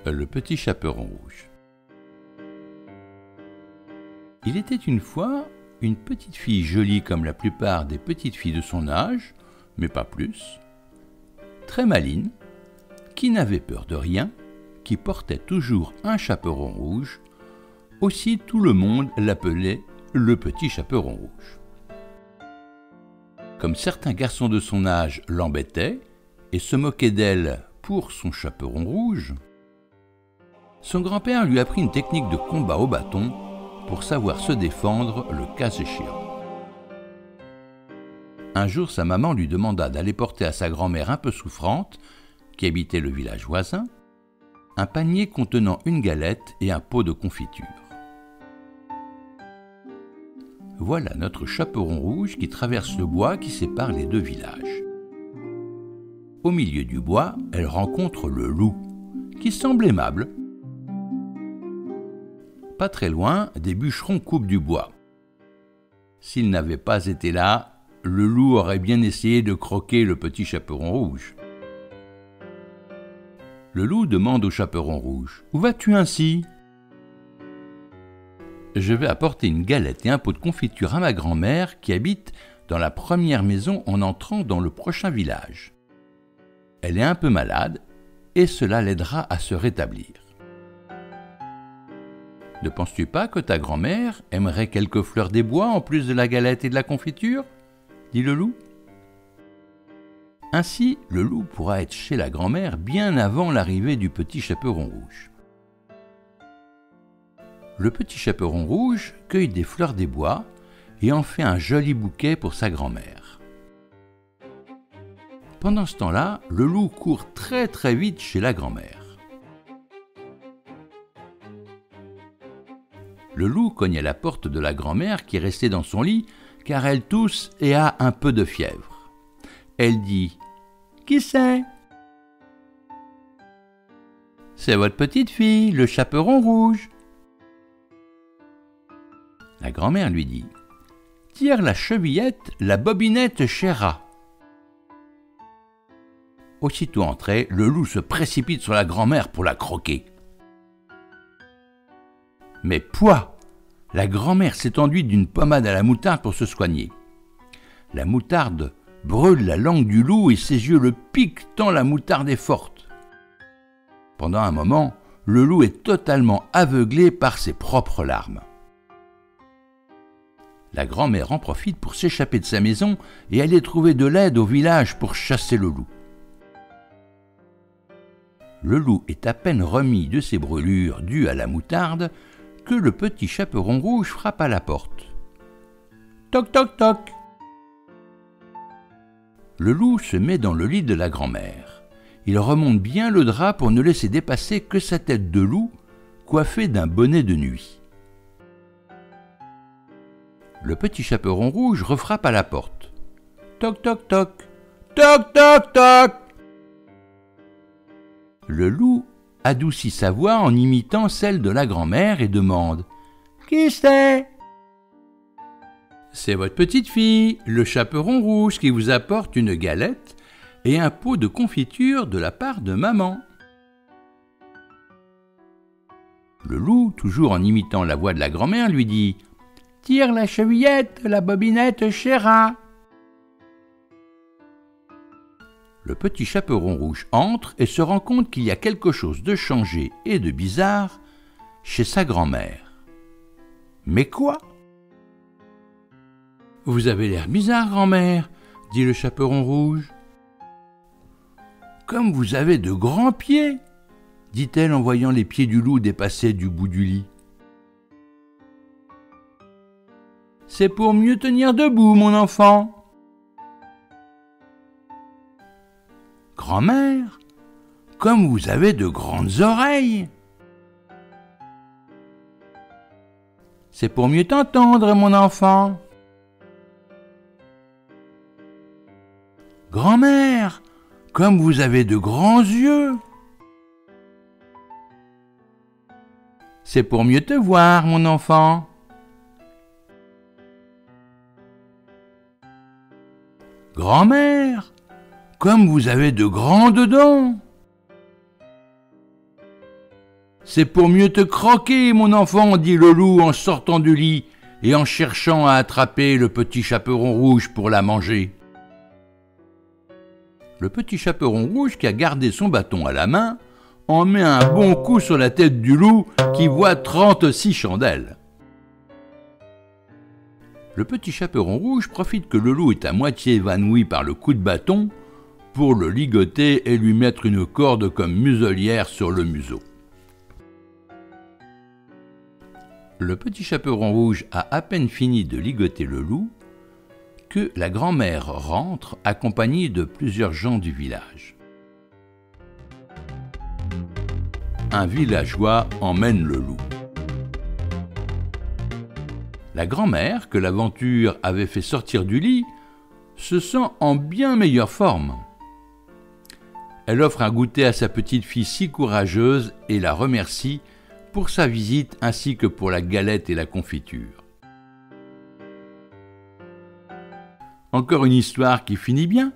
Le petit chaperon rouge. Il était une fois une petite fille jolie comme la plupart des petites filles de son âge, mais pas plus, très maligne, qui n'avait peur de rien, qui portait toujours un chaperon rouge. Aussi tout le monde l'appelait le petit chaperon rouge. Comme certains garçons de son âge l'embêtaient et se moquaient d'elle pour son chaperon rouge, son grand-père lui apprit une technique de combat au bâton pour savoir se défendre le cas échéant. Un jour, sa maman lui demanda d'aller porter à sa grand-mère un peu souffrante, qui habitait le village voisin, un panier contenant une galette et un pot de confiture. Voilà notre chaperon rouge qui traverse le bois qui sépare les deux villages. Au milieu du bois, elle rencontre le loup, qui semble aimable. Pas très loin, des bûcherons coupent du bois. S'il n'avait pas été là, le loup aurait bien essayé de croquer le petit chaperon rouge. Le loup demande au chaperon rouge : « Où vas-tu ainsi ? » ?»« Je vais apporter une galette et un pot de confiture à ma grand-mère qui habite dans la première maison en entrant dans le prochain village. Elle est un peu malade et cela l'aidera à se rétablir. » « Ne penses-tu pas que ta grand-mère aimerait quelques fleurs des bois en plus de la galette et de la confiture ?» dit le loup. Ainsi, le loup pourra être chez la grand-mère bien avant l'arrivée du petit chaperon rouge. Le petit chaperon rouge cueille des fleurs des bois et en fait un joli bouquet pour sa grand-mère. Pendant ce temps-là, le loup court très très vite chez la grand-mère. Le loup cogne à la porte de la grand-mère qui est restée dans son lit car elle tousse et a un peu de fièvre. Elle dit : « Qui c'est ? » ?»« C'est votre petite fille, le chaperon rouge. » La grand-mère lui dit : « Tire la chevillette, la bobinette chéra. » Aussitôt entré, le loup se précipite sur la grand-mère pour la croquer. Mais pouah ! La grand-mère s'est enduite d'une pommade à la moutarde pour se soigner. La moutarde brûle la langue du loup et ses yeux le piquent tant la moutarde est forte. Pendant un moment, le loup est totalement aveuglé par ses propres larmes. La grand-mère en profite pour s'échapper de sa maison et aller trouver de l'aide au village pour chasser le loup. Le loup est à peine remis de ses brûlures dues à la moutarde que le petit chaperon rouge frappe à la porte. Toc toc toc. Le loup se met dans le lit de la grand-mère. Il remonte bien le drap pour ne laisser dépasser que sa tête de loup, coiffée d'un bonnet de nuit. Le petit chaperon rouge refrappe à la porte. Toc toc toc. Toc toc toc. Le loup adoucit sa voix en imitant celle de la grand-mère et demande : « Qui c'est ? » ?»« C'est votre petite fille, le chaperon rouge, qui vous apporte une galette et un pot de confiture de la part de maman. » Le loup, toujours en imitant la voix de la grand-mère, lui dit : « Tire la chevillette, la bobinette chéra. » Le petit chaperon rouge entre et se rend compte qu'il y a quelque chose de changé et de bizarre chez sa grand-mère. « Mais quoi ? » ?»« Vous avez l'air bizarre, grand-mère, » dit le chaperon rouge. « Comme vous avez de grands pieds, » dit-elle en voyant les pieds du loup dépasser du bout du lit. « C'est pour mieux tenir debout, mon enfant. » « Grand-mère, comme vous avez de grandes oreilles. »« C'est pour mieux t'entendre, mon enfant. »« Grand-mère, comme vous avez de grands yeux. »« C'est pour mieux te voir, mon enfant. »« Grand-mère, comme vous avez de grandes dents. » c'est pour mieux te croquer, mon enfant, dit le loup en sortant du lit et en cherchant à attraper le petit chaperon rouge pour la manger. Le petit chaperon rouge, qui a gardé son bâton à la main, en met un bon coup sur la tête du loup qui voit 36 chandelles. Le petit chaperon rouge profite que le loup est à moitié évanoui par le coup de bâton pour le ligoter et lui mettre une corde comme muselière sur le museau. Le petit chaperon rouge a à peine fini de ligoter le loup que la grand-mère rentre accompagnée de plusieurs gens du village. Un villageois emmène le loup. La grand-mère, que l'aventure avait fait sortir du lit, se sent en bien meilleure forme. Elle offre un goûter à sa petite fille si courageuse et la remercie pour sa visite ainsi que pour la galette et la confiture. Encore une histoire qui finit bien.